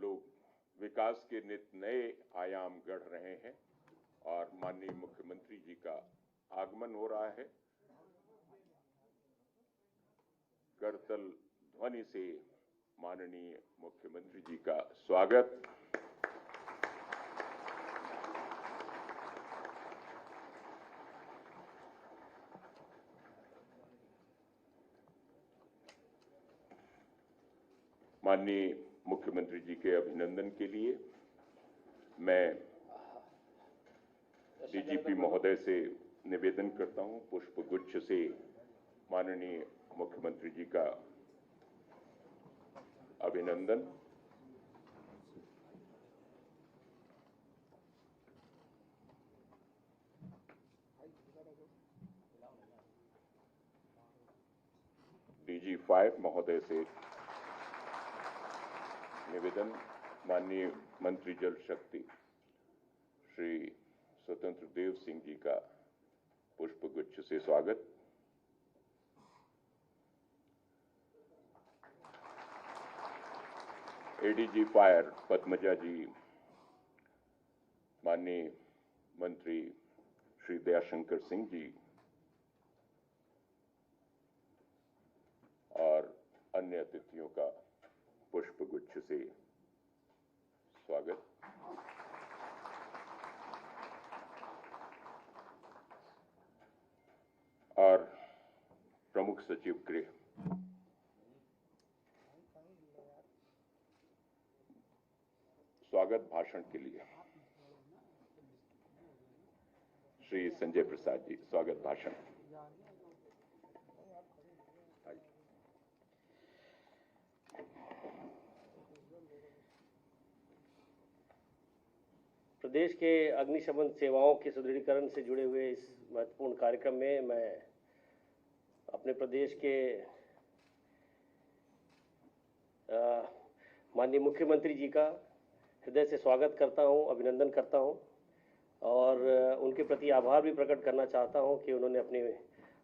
लोग विकास के नित नए आयाम गढ़ रहे हैं और माननीय मुख्यमंत्री जी का आगमन हो रहा है। करतल ध्वनि से माननीय मुख्यमंत्री जी का स्वागत। माननीय मुख्यमंत्री जी के अभिनंदन के लिए मैं डीजीपी महोदय से निवेदन करता हूं, पुष्प गुच्छ से माननीय मुख्यमंत्री जी का अभिनंदन। डीजी 5 महोदय से निवेदन, माननीय मंत्री जल शक्ति श्री स्वतंत्र देव सिंह जी का पुष्प गुच्छ से स्वागत। एडीजी फायर पद्मजा जी, माननीय मंत्री श्री दयाशंकर सिंह जी और अन्य अतिथियों का पुष्प गुच्छ से स्वागत। और प्रमुख सचिव गृह स्वागत भाषण के लिए श्री संजय प्रसाद जी, स्वागत भाषण। प्रदेश के अग्निशमन सेवाओं के सुदृढ़ीकरण से जुड़े हुए इस महत्वपूर्ण कार्यक्रम में मैं अपने प्रदेश के माननीय मुख्यमंत्री जी का हृदय से स्वागत करता हूं, अभिनंदन करता हूं और उनके प्रति आभार भी प्रकट करना चाहता हूं कि उन्होंने अपने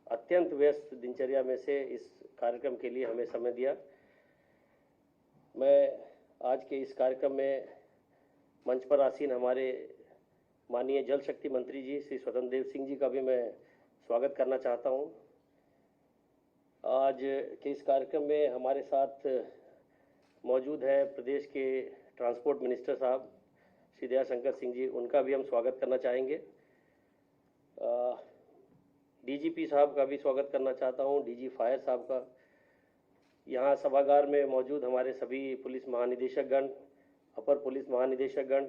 अत्यंत व्यस्त दिनचर्या में से इस कार्यक्रम के लिए हमें समय दिया। मैं आज के इस कार्यक्रम में मंच पर आसीन हमारे माननीय जल शक्ति मंत्री जी श्री स्वतंत्र देव सिंह जी का भी मैं स्वागत करना चाहता हूं। आज के इस कार्यक्रम में हमारे साथ मौजूद है प्रदेश के ट्रांसपोर्ट मिनिस्टर साहब श्री दयाशंकर सिंह जी, उनका भी हम स्वागत करना चाहेंगे। डीजीपी साहब का भी स्वागत करना चाहता हूं, डीजी फायर साहब का। यहाँ सभागार में मौजूद हमारे सभी पुलिस महानिदेशकगण, अपर पुलिस महानिदेशकगण,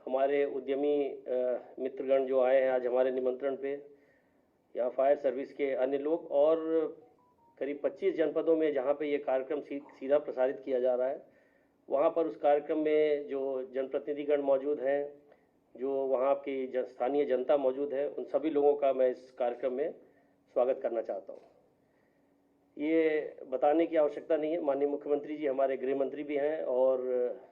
हमारे उद्यमी मित्रगण जो आए हैं आज हमारे निमंत्रण पे, यहाँ फायर सर्विस के अन्य लोग और करीब 25 जनपदों में जहाँ पे ये कार्यक्रम सीधा प्रसारित किया जा रहा है, वहाँ पर उस कार्यक्रम में जो जनप्रतिनिधिगण मौजूद हैं, जो वहाँ की स्थानीय जनता मौजूद है, उन सभी लोगों का मैं इस कार्यक्रम में स्वागत करना चाहता हूँ। ये बताने की आवश्यकता नहीं है, माननीय मुख्यमंत्री जी हमारे गृह मंत्री भी हैं और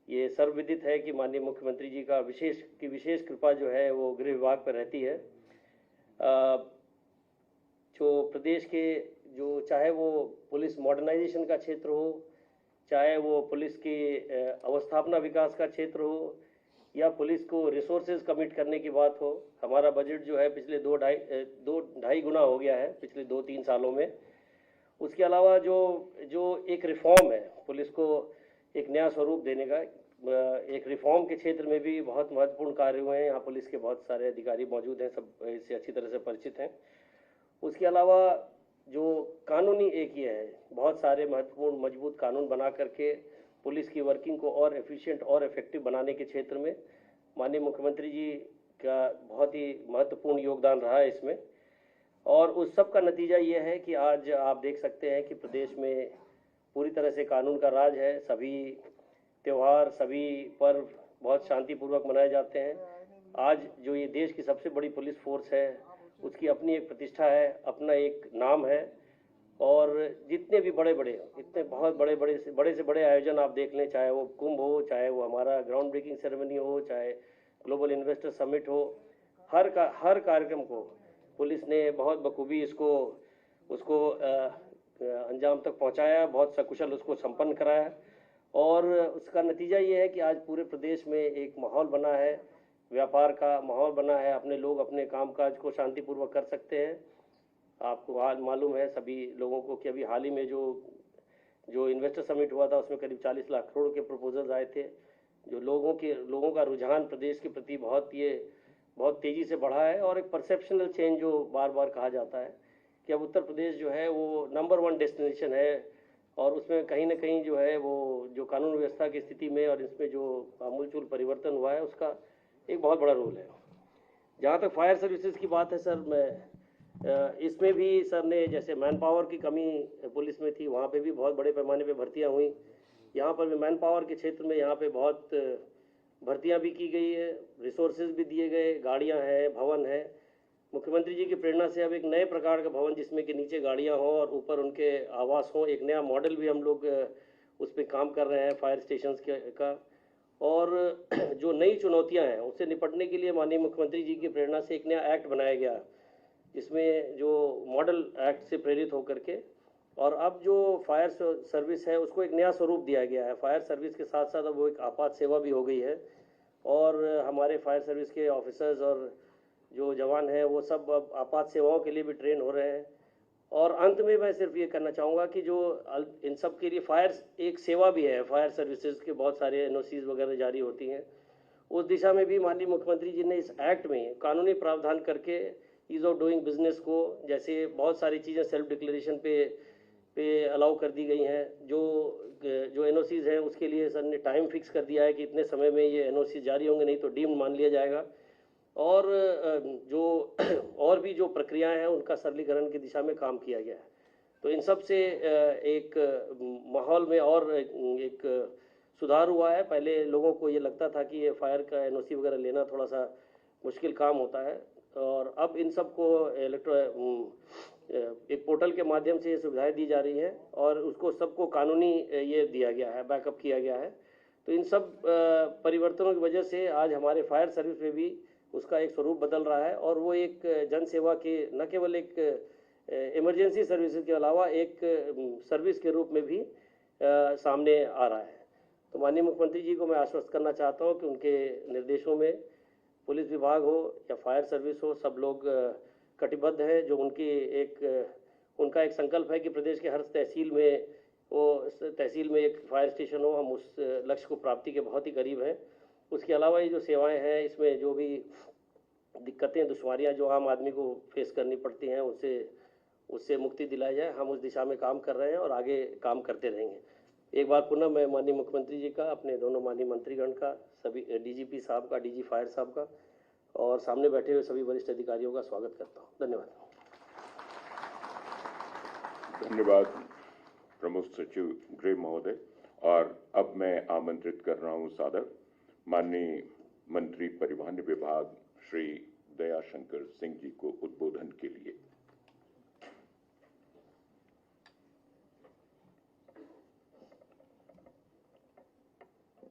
ये सर्वविदित है कि माननीय मुख्यमंत्री जी का विशेष कृपा जो है वो गृह विभाग पर रहती है। जो प्रदेश के जो चाहे वो पुलिस मॉडर्नाइजेशन का क्षेत्र हो, चाहे वो पुलिस की अवस्थापना विकास का क्षेत्र हो या पुलिस को रिसोर्सेज कमिट करने की बात हो, हमारा बजट जो है पिछले दो ढाई गुना हो गया है पिछले 2-3 सालों में। उसके अलावा जो एक रिफॉर्म है, पुलिस को एक नया स्वरूप देने का, एक रिफॉर्म के क्षेत्र में भी बहुत महत्वपूर्ण कार्य हुए हैं। यहाँ पुलिस के बहुत सारे अधिकारी मौजूद हैं, सब इससे अच्छी तरह से परिचित हैं। उसके अलावा जो कानूनी एक ये है, बहुत सारे महत्वपूर्ण मजबूत कानून बना करके पुलिस की वर्किंग को और एफिशिएंट और इफेक्टिव बनाने के क्षेत्र में माननीय मुख्यमंत्री जी का बहुत ही महत्वपूर्ण योगदान रहा है इसमें। और उस सब का नतीजा ये है कि आज आप देख सकते हैं कि प्रदेश में पूरी तरह से कानून का राज है। सभी त्यौहार, सभी पर्व बहुत शांतिपूर्वक मनाए जाते हैं। आज जो ये देश की सबसे बड़ी पुलिस फोर्स है, उसकी अपनी एक प्रतिष्ठा है, अपना एक नाम है और जितने भी इतने बहुत बड़े से बड़े आयोजन आप देख लें, चाहे वो कुंभ हो, चाहे वो हमारा ग्राउंड ब्रेकिंग सेरेमनी हो, चाहे ग्लोबल इन्वेस्टर समिट हो, हर कार्यक्रम को पुलिस ने बहुत बखूबी उसको अंजाम तक पहुंचाया, बहुत सकुशल उसको संपन्न कराया और उसका नतीजा ये है कि आज पूरे प्रदेश में एक माहौल बना है, व्यापार का माहौल बना है, अपने लोग अपने कामकाज को शांतिपूर्वक कर सकते हैं। आपको हाल मालूम है सभी लोगों को कि अभी हाल ही में जो इन्वेस्टर समिट हुआ था उसमें करीब 40 लाख करोड़ के प्रपोजल्स आए थे। जो लोगों का रुझान प्रदेश के प्रति बहुत तेज़ी से बढ़ा है और एक परसेप्शनल चेंज जो बार बार कहा जाता है कि अब उत्तर प्रदेश जो है वो नंबर 1 डेस्टिनेशन है और उसमें कहीं ना कहीं जो है वो जो कानून व्यवस्था की स्थिति में और इसमें जो आमूलचूल परिवर्तन हुआ है उसका एक बहुत बड़ा रोल है। जहाँ तक फायर सर्विसेज की बात है सर, मैं इसमें भी सर ने जैसे मैन पावर की कमी पुलिस में थी, वहाँ पे भी बहुत बड़े पैमाने पे भर्तियाँ हुई। यहाँ पर भी मैन पावर के क्षेत्र में यहाँ पे बहुत भर्तियाँ भी की गई है, रिसोर्सेज भी दिए गए, गाड़ियाँ हैं, भवन है। मुख्यमंत्री जी की प्रेरणा से अब एक नए प्रकार का भवन जिसमें कि नीचे गाड़ियाँ हों और ऊपर उनके आवास हों, एक नया मॉडल भी हम लोग उस पर काम कर रहे हैं फायर स्टेशंस का। और जो नई चुनौतियां हैं उससे निपटने के लिए माननीय मुख्यमंत्री जी की प्रेरणा से एक नया एक्ट बनाया गया जिसमें जो मॉडल एक्ट से प्रेरित होकर के और अब जो फायर सर्विस है उसको एक नया स्वरूप दिया गया है। फायर सर्विस के साथ साथ अब वो एक आपात सेवा भी हो गई है और हमारे फायर सर्विस के ऑफिसर्स और जो जवान हैं वो सब अब आपात सेवाओं के लिए भी ट्रेन हो रहे हैं। और अंत में मैं सिर्फ ये कहना चाहूँगा कि जो इन सब के लिए फायर एक सेवा भी है, फायर सर्विसेज के बहुत सारे एनओसीज वगैरह जारी होती हैं, उस दिशा में भी माननीय मुख्यमंत्री जी ने इस एक्ट में कानूनी प्रावधान करके ईज़ ऑफ डूइंग बिजनेस को जैसे बहुत सारी चीज़ें सेल्फ डिक्लेरेशन पे अलाउ कर दी गई हैं। जो एनओसीज हैं उसके लिए सर ने टाइम फिक्स कर दिया है कि इतने समय में ये एनओसी जारी होंगे, नहीं तो डीम्ड मान लिया जाएगा। और जो और भी जो प्रक्रियाएं हैं उनका सरलीकरण की दिशा में काम किया गया है। तो इन सब से एक माहौल में और एक सुधार हुआ है। पहले लोगों को ये लगता था कि ये फायर का एनओसी वगैरह लेना थोड़ा सा मुश्किल काम होता है और अब इन सब को एक पोर्टल के माध्यम से ये सुविधाएं दी जा रही हैं और उसको सबको कानूनी ये दिया गया है, बैकअप किया गया है। तो इन सब परिवर्तनों की वजह से आज हमारे फायर सर्विस में भी उसका एक स्वरूप बदल रहा है और वो एक जन सेवा के न केवल एक इमरजेंसी सर्विसेज के अलावा एक सर्विस के रूप में भी सामने आ रहा है। तो माननीय मुख्यमंत्री जी को मैं आश्वस्त करना चाहता हूँ कि उनके निर्देशों में पुलिस विभाग हो या फायर सर्विस हो, सब लोग कटिबद्ध हैं। जो उनका एक संकल्प है कि प्रदेश के हर तहसील में एक फायर स्टेशन हो, हम उस लक्ष्य को प्राप्ति के बहुत ही करीब हैं। उसके अलावा ये जो सेवाएं हैं इसमें जो भी दिक्कतें दुश्वारियां जो आम आदमी को फेस करनी पड़ती हैं उससे मुक्ति दिलाई जाए, हम उस दिशा में काम कर रहे हैं और आगे काम करते रहेंगे। एक बार पुनः मैं माननीय मुख्यमंत्री जी का, अपने दोनों माननीय मंत्रीगण का, सभी डीजीपी साहब का, डीजी फायर साहब का और सामने बैठे हुए सभी वरिष्ठ अधिकारियों का स्वागत करता हूँ। धन्यवाद। धन्यवाद प्रमुख सचिव गृह महोदय। और अब मैं आमंत्रित कर रहा हूँ सादर माननीय मंत्री परिवहन विभाग श्री दयाशंकर सिंह जी को उद्बोधन के लिए।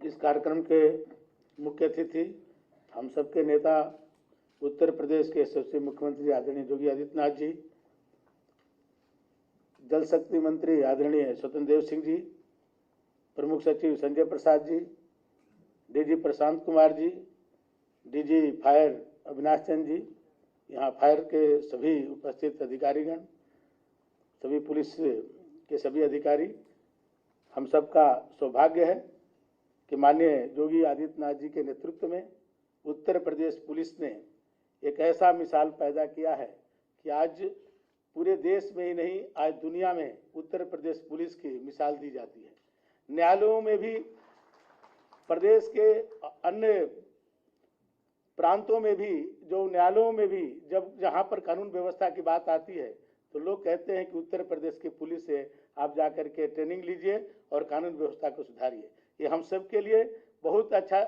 इस कार्यक्रम के मुख्य अतिथि हम सबके नेता उत्तर प्रदेश के यशस्वी मुख्यमंत्री आदरणीय योगी आदित्यनाथ जी, जल शक्ति मंत्री आदरणीय स्वतंत्र देव सिंह जी, प्रमुख सचिव Sanjay Prasad ji, DG Prashant Kumar ji, DG fire Avinash Chand ji, यहाँ फायर के सभी उपस्थित अधिकारीगण, सभी पुलिस के सभी अधिकारी, हम सबका सौभाग्य है कि माननीय योगी आदित्यनाथ जी के नेतृत्व में उत्तर प्रदेश पुलिस ने एक ऐसा मिसाल पैदा किया है कि आज पूरे देश में ही नहीं, आज दुनिया में उत्तर प्रदेश पुलिस की मिसाल दी जाती है। न्यायालयों में भी, प्रदेश के अन्य प्रांतों में भी, जो न्यायालयों में भी जब जहां पर कानून व्यवस्था की बात आती है तो लोग कहते हैं कि उत्तर प्रदेश की पुलिस से आप जाकर के ट्रेनिंग लीजिए और कानून व्यवस्था को सुधारिए। ये हम सब के लिए बहुत अच्छा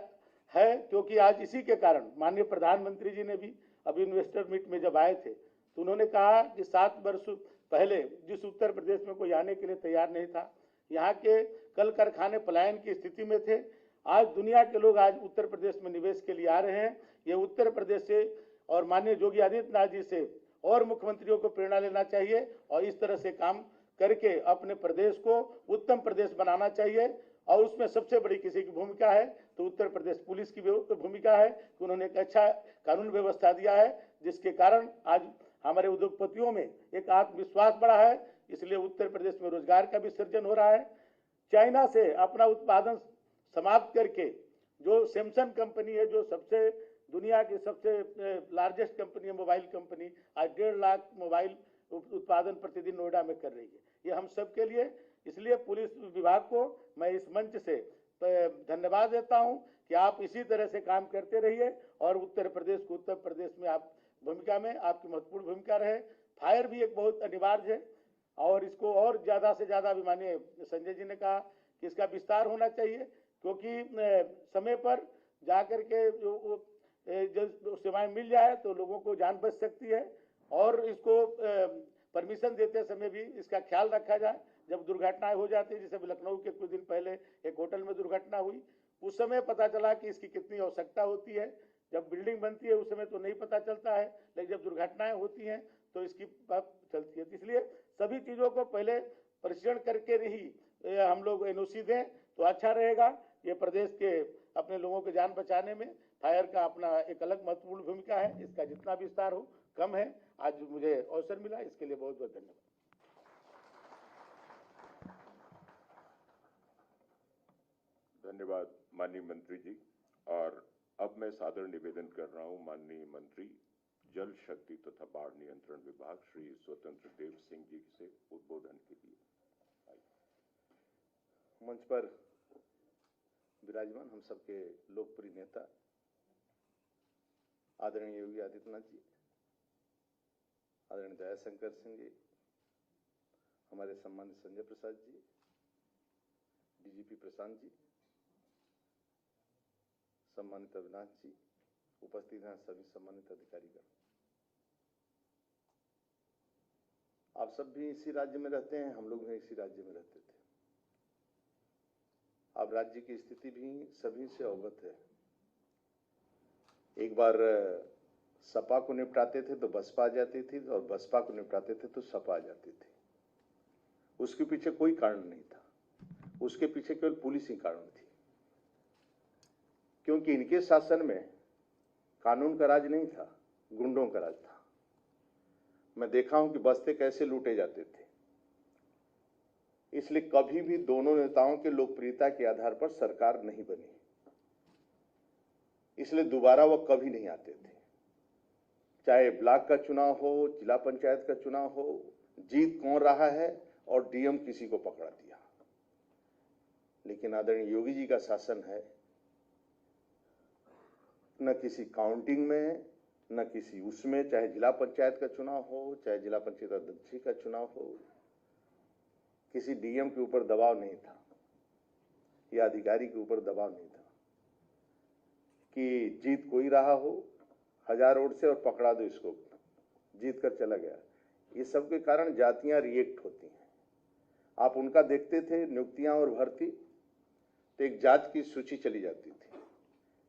है, क्योंकि आज इसी के कारण माननीय प्रधानमंत्री जी ने भी अभी इन्वेस्टर मीट में जब आए थे तो उन्होंने कहा कि 7 वर्ष पहले जिस उत्तर प्रदेश में कोई आने के लिए तैयार नहीं था, यहाँ के कल कारखाने पलायन की स्थिति में थे, आज दुनिया के लोग आज उत्तर प्रदेश में निवेश के लिए आ रहे हैं। ये उत्तर प्रदेश से और माननीय योगी आदित्यनाथ जी से और मुख्यमंत्रियों को प्रेरणा लेना चाहिए और इस तरह से काम करके अपने प्रदेश को उत्तम प्रदेश बनाना चाहिए। और उसमें सबसे बड़ी किसी की भूमिका है तो उत्तर प्रदेश पुलिस की भूमिका है कि उन्होंने एक अच्छा कानून व्यवस्था दिया है, जिसके कारण आज हमारे उद्योगपतियों में एक आत्मविश्वास बढ़ा है। इसलिए उत्तर प्रदेश में रोजगार का भी सृजन हो रहा है। चाइना से अपना उत्पादन समाप्त करके जो सैमसंग कंपनी है, जो सबसे दुनिया की सबसे लार्जेस्ट कंपनी है, मोबाइल कंपनी, आज 1.5 लाख मोबाइल उत्पादन प्रतिदिन नोएडा में कर रही है। ये हम सब के लिए, इसलिए पुलिस विभाग को मैं इस मंच से धन्यवाद देता हूं कि आप इसी तरह से काम करते रहिए और उत्तर प्रदेश को, उत्तर प्रदेश में आप भूमिका में आपकी महत्वपूर्ण भूमिका रहे। फायर भी एक बहुत अनिवार्य है और इसको और ज़्यादा से ज़्यादा, भी माननीय संजय जी ने कहा कि इसका विस्तार होना चाहिए, क्योंकि समय पर जाकर के जो सेवाएं मिल जाए तो लोगों को जान बच सकती है। और इसको परमिशन देते समय भी इसका ख्याल रखा जाए। जब दुर्घटनाएं हो जाती है, जैसे लखनऊ के कुछ दिन पहले एक होटल में दुर्घटना हुई, उस समय पता चला कि इसकी कितनी आवश्यकता होती है। जब बिल्डिंग बनती है उस समय तो नहीं पता चलता है, लेकिन जब दुर्घटनाएं होती हैं तो इसकी बात चलती है। इसलिए सभी चीज़ों को पहले परीक्षण करके ही हम लोग एनओसी दें तो अच्छा रहेगा। ये प्रदेश के अपने लोगों की जान बचाने में फायर का अपना एक अलग महत्वपूर्ण भूमिका है। इसका जितना विस्तार हो कम है। आज मुझे अवसर मिला, इसके लिए बहुत बहुत धन्यवाद। धन्यवाद माननीय मंत्री जी। और अब मैं सादर निवेदन कर रहा हूं माननीय मंत्री जल शक्ति तथा बाढ़ नियंत्रण विभाग श्री स्वतंत्र देव सिंह जी से उद्बोधन के लिए। मंच पर विराजमान हम सबके लोकप्रिय नेता आदरणीय योगी आदित्यनाथ जी, आदरणीय दयाशंकर सिंह जी, हमारे सम्मानित संजय प्रसाद जी, डीजीपी प्रशांत जी, सम्मानित अविनाश जी, उपस्थित हैं सभी सम्मानित अधिकारीगण। आप सब भी इसी राज्य में रहते हैं, हम लोग भी इसी राज्य में रहते थे। अब राज्य की स्थिति भी सभी से अवगत है। एक बार सपा को निपटाते थे तो बसपा आ जाती थी, और बसपा को निपटाते थे तो सपा आ जाती थी। उसके पीछे कोई कारण नहीं था, उसके पीछे केवल पुलिस ही कारण थी, क्योंकि इनके शासन में कानून का राज नहीं था, गुंडों का राज था। मैं देखा हूं कि बस्ते कैसे लूटे जाते थे। इसलिए कभी भी दोनों नेताओं के लोकप्रियता के आधार पर सरकार नहीं बनी, इसलिए दोबारा वह कभी नहीं आते थे। चाहे ब्लॉक का चुनाव हो, जिला पंचायत का चुनाव हो, जीत कौन रहा है और डीएम किसी को पकड़ा दिया। लेकिन आदरणीय योगी जी का शासन है, न किसी काउंटिंग में, न किसी उसमें, चाहे जिला पंचायत का चुनाव हो, चाहे जिला पंचायत अध्यक्ष का चुनाव हो, किसी डीएम के ऊपर दबाव नहीं था या अधिकारी के ऊपर दबाव नहीं था कि जीत कोई रहा हो 1000 वोट से और पकड़ा दो इसको, जीत कर चला गया। ये सब के कारण जातियां रिएक्ट होती हैं। आप उनका देखते थे नियुक्तियां और भर्ती, तो एक जात की सूची चली जाती थी।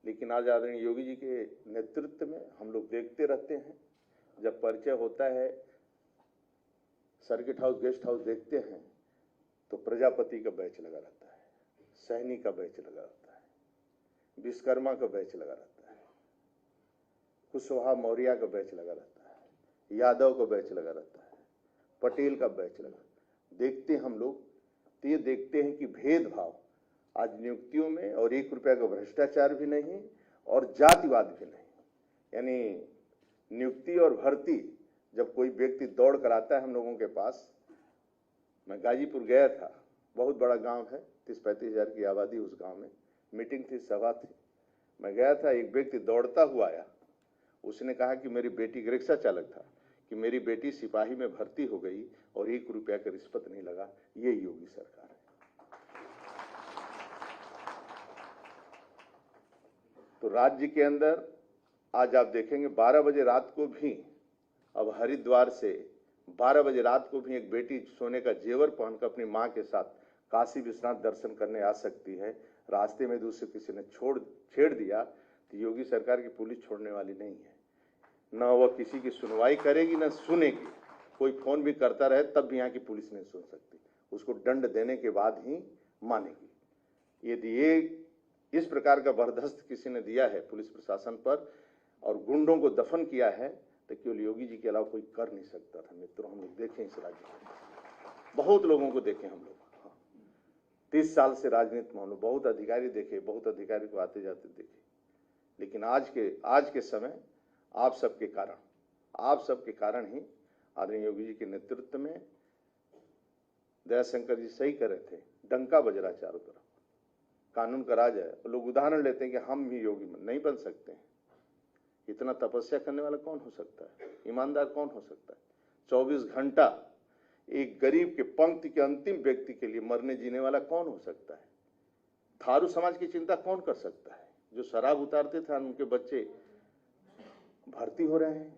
लेकिन आज आदरणीय योगी जी के नेतृत्व में हम लोग देखते रहते हैं, जब परिचय होता है, सर्किट हाउस, गेस्ट हाउस देखते हैं तो प्रजापति का बैच लगा रहता है, सैनी का बैच लगा रहता है, विश्वकर्मा का बैच लगा रहता है, कुशवाहा मौर्य का बैच लगा रहता है, यादव का बैच लगा रहता है, पटेल का बैच लगा। देखते हम लोग तो ये देखते हैं कि भेदभाव आज नियुक्तियों में, और 1 रुपया का भ्रष्टाचार भी नहीं और जातिवाद भी नहीं। यानी नियुक्ति और भर्ती जब कोई व्यक्ति दौड़ कर आता है हम लोगों के पास, मैं गाजीपुर गया था, बहुत बड़ा गांव है, 30-35 हजार की आबादी उस गांव में, मीटिंग थी, सभा थी, मैं गया था, एक व्यक्ति दौड़ता हुआ आया। उसने कहा कि मेरी बेटी, रिक्शा चालक था, कि मेरी बेटी सिपाही में भर्ती हो गई और 1 रुपया का रिश्वत नहीं लगा। ये योगी सरकार है। तो राज्य के अंदर आज आप देखेंगे 12 बजे रात को भी, अब हरिद्वार से 12 बजे रात को भी एक बेटी सोने का जेवर पहनकर अपनी मां के साथ काशी विश्वनाथ दर्शन करने आ सकती है। रास्ते में दूसरे किसी ने छेड़ दिया तो योगी सरकार की पुलिस छोड़ने वाली नहीं है। न वह किसी की सुनवाई करेगी, न सुनेगी। कोई फोन भी करता रहे तब भी यहाँ की पुलिस नहीं सुन सकती, उसको दंड देने के बाद ही मानेगी। यदि ये इस प्रकार का बर्दाश्त किसी ने दिया है पुलिस प्रशासन पर और गुंडों को दफन किया है तो केवल योगी जी के अलावा कोई कर नहीं सकता था। मित्रों, हम लोग देखें इस राज्य में बहुत लोगों को देखे, हम लोग 30 साल से राजनीति में हम लोग बहुत अधिकारी देखे, बहुत अधिकारी को आते जाते देखे, लेकिन आज के समय आप सबके कारण ही आदरणीय योगी जी के नेतृत्व में दयाशंकर जी सही कर रहे थे, डंका बज रहा चारों तरफ, कानून का राज है। लोग उदाहरण लेते हैं कि हम भी योगी नहीं बन सकते हैं। इतना तपस्या करने वाला कौन हो सकता है, ईमानदार कौन हो सकता है? 24 घंटा एक गरीब के पंक्ति के अंतिम व्यक्ति के लिए मरने जीने वाला कौन हो सकता है? थारू समाज की चिंता कौन कर सकता है? जो शराब उतारते थे उनके बच्चे भर्ती हो रहे हैं।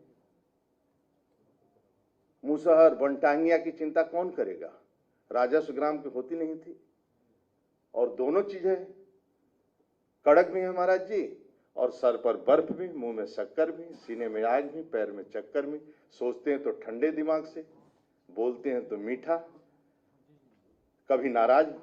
मुसहर बनटांगिया की चिंता कौन करेगा? राजस्व ग्राम की होती नहीं थी। और दोनों चीजें कड़क भी है महाराज जी, और सर पर बर्फ भी, मुंह में शक्कर भी, सीने में आग भी, पैर में चक्कर भी। सोचते हैं तो ठंडे दिमाग से, बोलते हैं तो मीठा, कभी नाराज।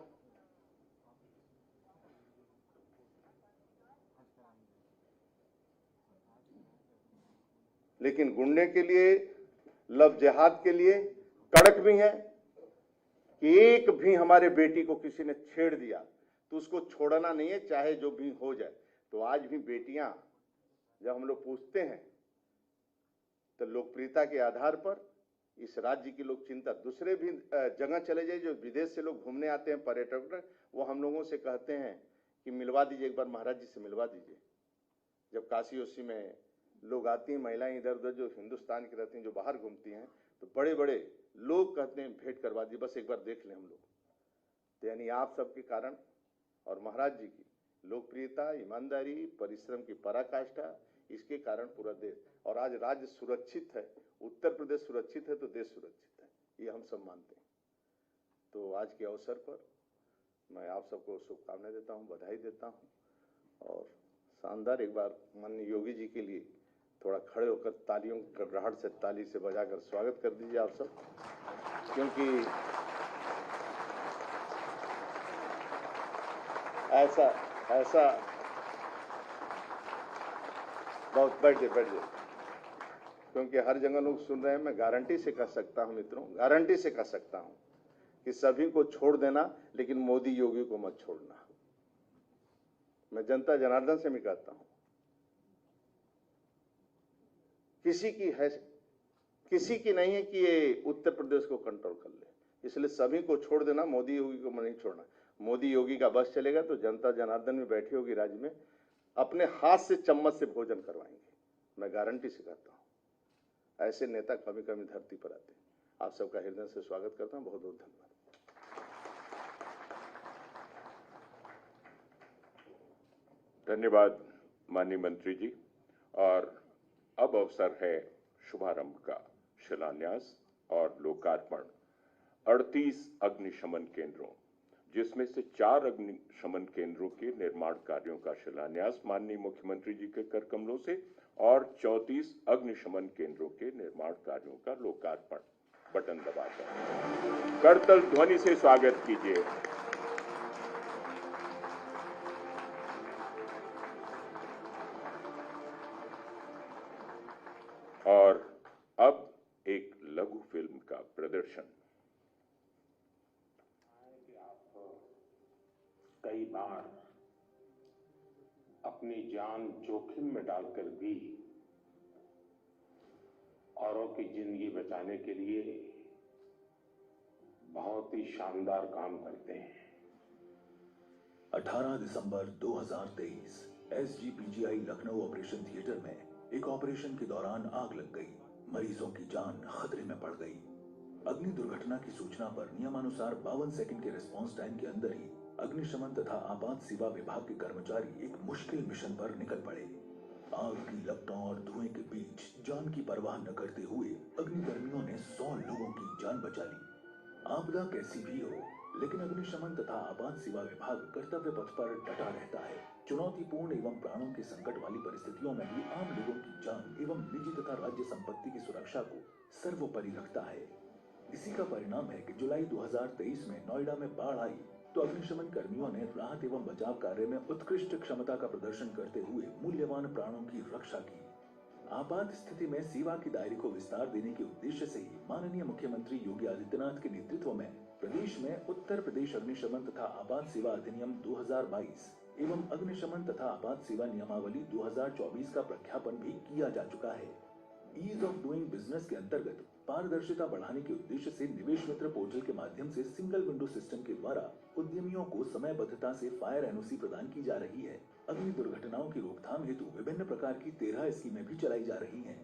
लेकिन गुंडे के लिए, लव जिहाद के लिए कड़क भी है कि एक भी हमारे बेटी को किसी ने छेड़ दिया तो उसको छोड़ना नहीं है, चाहे जो भी हो जाए। तो आज भी बेटियां, जब हम लोग पूछते हैं तो लोकप्रियता के आधार पर इस राज्य की लोग चिंता, दूसरे भी जगह चले जाए, जो विदेश से लोग घूमने आते हैं पर्यटक, वो हम लोगों से कहते हैं कि मिलवा दीजिए, एक बार महाराज जी से मिलवा दीजिए। जब काशी उसी में लोग आती हैं, महिलाएं इधर उधर जो हिंदुस्तान की रहती हैं, जो बाहर घूमती हैं, तो बड़े बड़े लोग कहते हैं भेंट करवा दी, बस एक बार देख लें हम लोग। तो यानी आप सबके कारण और महाराज जी की लोकप्रियता, ईमानदारी, परिश्रम की पराकाष्ठा, इसके कारण पूरा देश, और आज राज्य सुरक्षित है, उत्तर प्रदेश सुरक्षित है तो देश सुरक्षित है, ये हम सब मानते हैं। तो आज के अवसर पर मैं आप सबको शुभकामनाएं देता हूं, बधाई देता हूं। और शानदार एक बार माननीय योगी जी के लिए थोड़ा खड़े होकर तालियों की गड़गड़ाहट से, ताली से बजाकर स्वागत कर दीजिए आप सब, क्योंकि ऐसा बहुत बैठ जाए, क्योंकि हर जगह लोग सुन रहे हैं। मैं गारंटी से कह सकता हूं मित्रों, गारंटी से कह सकता हूं कि सभी को छोड़ देना, लेकिन मोदी योगी को मत छोड़ना। मैं जनता जनार्दन से भी कहता हूं, किसी की नहीं है कि ये उत्तर प्रदेश को कंट्रोल कर ले, इसलिए सभी को छोड़ देना, मोदी योगी को नहीं छोड़ना। मोदी योगी का बस चलेगा तो जनता जनार्दन में बैठी होगी राज्य में, अपने हाथ से चम्मच से भोजन करवाएंगे। मैं गारंटी से कहता हूं, ऐसे नेता कभी कभी धरती पर आते हैं। आप सबका हृदय से स्वागत करता हूं, बहुत बहुत धन्यवाद। धन्यवाद माननीय मंत्री जी। और अब अवसर है शुभारंभ का, शिलान्यास और लोकार्पण 38 अग्निशमन केंद्रों, जिसमें से 4 अग्निशमन केंद्रों के निर्माण कार्यों का शिलान्यास माननीय मुख्यमंत्री जी के कर कमलों से और 34 अग्निशमन केंद्रों के निर्माण कार्यों का लोकार्पण। बटन दबाकर करतल ध्वनि से स्वागत कीजिए। और अब एक लघु फिल्म का प्रदर्शन। कई बार अपनी जान जोखिम में डालकर भी औरों की जिंदगी बचाने के लिए बहुत ही शानदार काम करते हैं। 18 दिसंबर 2023 SGPGI लखनऊ ऑपरेशन थिएटर में एक ऑपरेशन के दौरान आग लग गई। मरीजों की जान खतरे में पड़ गई। अग्नि दुर्घटना की सूचना पर नियमानुसार 52 सेकंड के रिस्पांस टाइम के अंदर ही अग्निशमन तथा आपात सेवा विभाग के कर्मचारी एक मुश्किल मिशन पर निकल पड़े। आग की लपटों और धुएं के बीच जान की परवाह न करते हुए अग्निकर्मियों ने 100 लोगों की जान बचा ली। आपदा कैसी भी हो, लेकिन अग्निशमन तथा आपात सेवा विभाग कर्तव्य पथ पर डटा रहता है। चुनौतीपूर्ण एवं प्राणों के संकट वाली परिस्थितियों में भी आम लोगों की जान एवं निजी तथा राज्य संपत्ति की सुरक्षा को सर्वोपरि रखता है। इसी का परिणाम है कि जुलाई 2023 में नोएडा में बाढ़ आई तो अग्निशमन कर्मियों ने राहत एवं बचाव कार्य में उत्कृष्ट क्षमता का प्रदर्शन करते हुए मूल्यवान प्राणों की रक्षा की। आपात स्थिति में सेवा के दायरे को विस्तार देने के उद्देश्य से ही माननीय मुख्यमंत्री योगी आदित्यनाथ के नेतृत्व में प्रदेश में उत्तर प्रदेश अग्निशमन तथा आपात सेवा अधिनियम 2022 एवं अग्निशमन तथा आपात सेवा नियमावली 2024 का प्रख्यापन भी किया जा चुका है। ईज ऑफ डूइंग बिजनेस के अंतर्गत पारदर्शिता बढ़ाने के उद्देश्य से निवेश मित्र पोर्टल के माध्यम से सिंगल विंडो सिस्टम के द्वारा उद्यमियों को समयबद्धता से फायर एनओसी प्रदान की जा रही है। अग्नि दुर्घटनाओं की रोकथाम हेतु विभिन्न प्रकार की 13 स्कीमें भी चलाई जा रही हैं।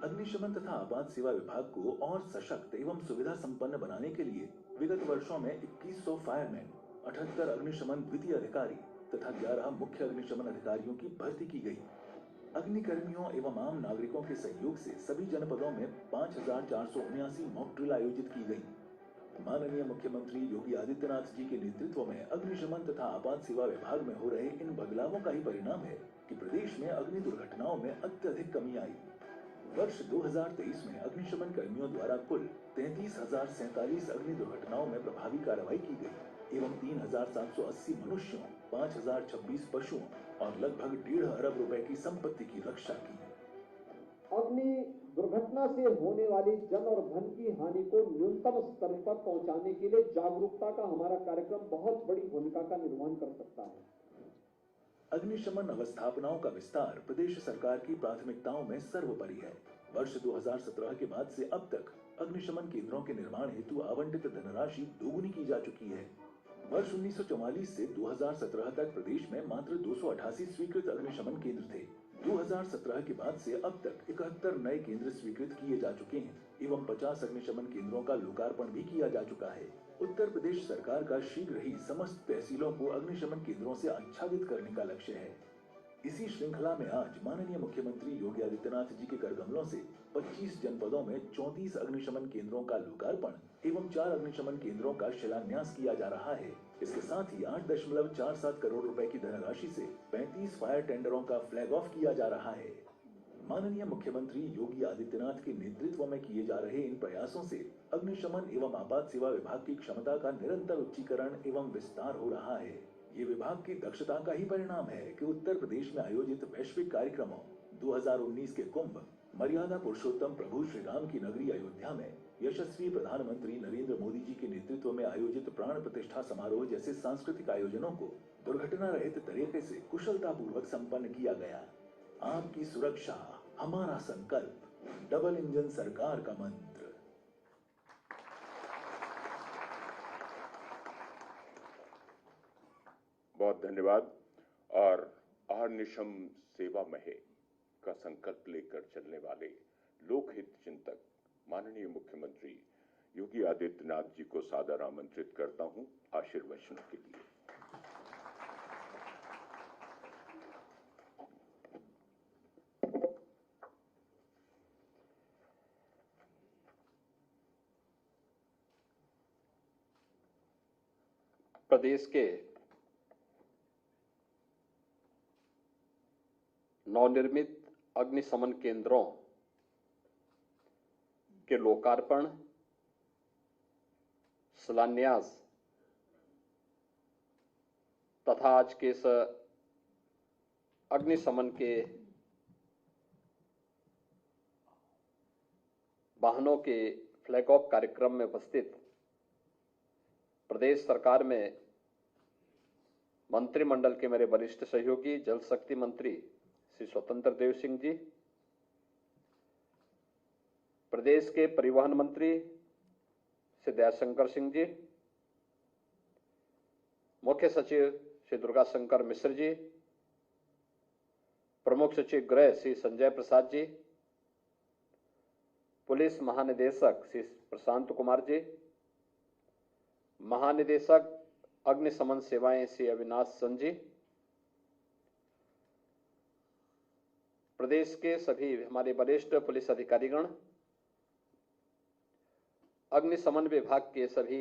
अग्निशमन तथा आपात सेवा विभाग को और सशक्त एवं सुविधा संपन्न बनाने के लिए विगत वर्षों में 2100 फायरमैन, 78 अग्निशमन द्वितीय अधिकारी तथा 11 मुख्य अग्निशमन अधिकारियों की भर्ती की गई। अग्निकर्मियों एवं आम नागरिकों के सहयोग से सभी जनपदों में 5479 मॉक ड्रिल आयोजित की गई। माननीय मुख्यमंत्री योगी आदित्यनाथ जी के नेतृत्व में अग्निशमन तथा आपात सेवा विभाग में हो रहे इन बदलावों का ही परिणाम है कि प्रदेश में अग्नि दुर्घटनाओं में अत्यधिक कमी आई। वर्ष 2023 में अग्निशमन कर्मियों द्वारा कुल 33,047 अग्नि दुर्घटनाओं में प्रभावी कार्रवाई की गई एवं 3,780 मनुष्यों, 5,026 पशुओं और लगभग 1.5 अरब रुपए की संपत्ति की रक्षा की। अग्नि दुर्घटना से होने वाली जन और धन की हानि को न्यूनतम स्तर पर पहुंचाने के लिए जागरूकता का हमारा कार्यक्रम बहुत बड़ी भूमिका का निर्वहन कर सकता है। अग्निशमन अवस्थापनाओं का विस्तार प्रदेश सरकार की प्राथमिकताओं में सर्वोपरि है। वर्ष 2017 के बाद से अब तक अग्निशमन केंद्रों के निर्माण हेतु आवंटित धनराशि दोगुनी की जा चुकी है। वर्ष 1944 से 2017 तक प्रदेश में मात्र 288 स्वीकृत अग्निशमन केंद्र थे। 2017 के बाद से अब तक 71 नए केंद्र स्वीकृत किए जा चुके हैं एवं 50 अग्निशमन केंद्रों का लोकार्पण भी किया जा चुका है। उत्तर प्रदेश सरकार का शीघ्र ही समस्त तहसीलों को अग्निशमन केंद्रों से आच्छादित करने का लक्ष्य है। इसी श्रृंखला में आज माननीय मुख्यमंत्री योगी आदित्यनाथ जी के करकमलों से 25 जनपदों में 34 अग्निशमन केंद्रों का लोकार्पण एवं 4 अग्निशमन केंद्रों का शिलान्यास किया जा रहा है। इसके साथ ही 8.47 करोड़ रुपए की धनराशि से 35 फायर टेंडरों का फ्लैग ऑफ किया जा रहा है। माननीय मुख्यमंत्री योगी आदित्यनाथ के नेतृत्व में किए जा रहे इन प्रयासों से अग्निशमन एवं आपात सेवा विभाग की क्षमता का निरंतर उच्चीकरण एवं विस्तार हो रहा है। ये विभाग की दक्षता का ही परिणाम है कि उत्तर प्रदेश में आयोजित वैश्विक कार्यक्रमों 2019 के कुंभ, मर्यादा पुरुषोत्तम प्रभु श्री राम की नगरी अयोध्या में यशस्वी प्रधानमंत्री नरेंद्र मोदी जी के नेतृत्व में आयोजित प्राण प्रतिष्ठा समारोह जैसे सांस्कृतिक आयोजनों को दुर्घटना रहित तरीके से कुशलता पूर्वक संपन्न किया गया। आपकी सुरक्षा हमारा संकल्प, डबल इंजन सरकार का मंत्र। बहुत धन्यवाद। और अहर्निशम सेवा महे का संकल्प लेकर चलने वाले लोकहित चिंतक माननीय मुख्यमंत्री योगी आदित्यनाथ जी को सादर आमंत्रित करता हूं आशीर्वचन के लिए। प्रदेश के नवनिर्मित अग्निशमन केंद्रों के लोकार्पण, शिलान्यास तथा आज के इस अग्निशमन के वाहनों के फ्लैग ऑफ कार्यक्रम में उपस्थित प्रदेश सरकार में मंत्रिमंडल के मेरे वरिष्ठ सहयोगी जल शक्ति मंत्री श्री स्वतंत्र देव सिंह जी, प्रदेश के परिवहन मंत्री श्री दयाशंकर सिंह जी, मुख्य सचिव श्री दुर्गा शंकर मिश्र जी, प्रमुख सचिव गृह श्री संजय प्रसाद जी, पुलिस महानिदेशक श्री प्रशांत कुमार जी, महानिदेशक अग्निशमन सेवाएं श्री अविनाश सन जी, प्रदेश के सभी हमारे वरिष्ठ पुलिस अधिकारीगण, अग्निशमन विभाग के सभी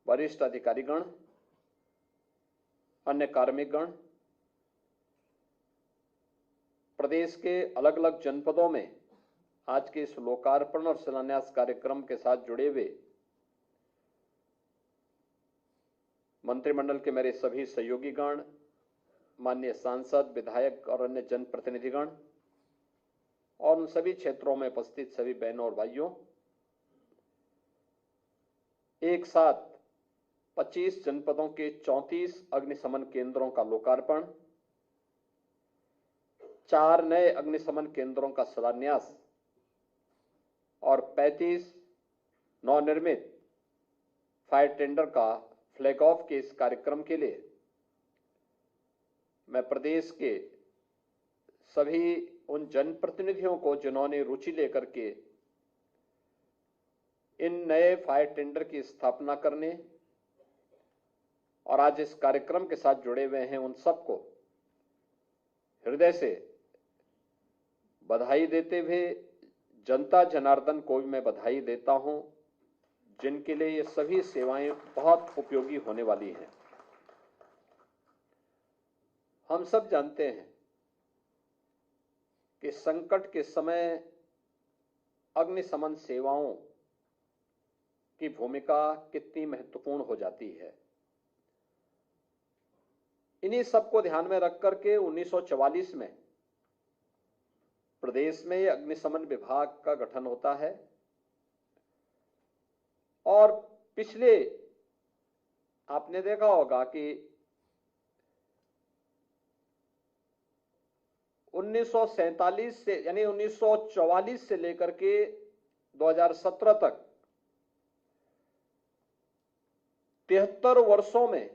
वरिष्ठ अधिकारीगण, अन्य कार्मिकगण, प्रदेश के अलग अलग जनपदों में आज के इस लोकार्पण और शिलान्यास कार्यक्रम के साथ जुड़े हुए मंत्रिमंडल के मेरे सभी सहयोगीगण, माननीय सांसद, विधायक और अन्य जनप्रतिनिधिगण और उन सभी क्षेत्रों में उपस्थित सभी बहनों और भाइयों, एक साथ 25 जनपदों के 34 अग्निशमन केंद्रों का लोकार्पण, 4 नए अग्निशमन केंद्रों का शिलान्यास और 35 नवनिर्मित फायर टेंडर का फ्लैग ऑफ के इस कार्यक्रम के लिए मैं प्रदेश के सभी उन जनप्रतिनिधियों को जिन्होंने रुचि लेकर के इन नए फायर टेंडर की स्थापना करने और आज इस कार्यक्रम के साथ जुड़े हुए हैं, उन सबको हृदय से बधाई देते हुए जनता जनार्दन को भी मैं बधाई देता हूं, जिनके लिए ये सभी सेवाएं बहुत उपयोगी होने वाली हैं। हम सब जानते हैं कि संकट के समय अग्निशमन सेवाओं की भूमिका कितनी महत्वपूर्ण हो जाती है। इन्हीं सबको ध्यान में रख करके 1944 में प्रदेश में अग्निशमन विभाग का गठन होता है और पिछले आपने देखा होगा कि 1947 से यानी 1944 से लेकर के 2017 तक 73 वर्षों में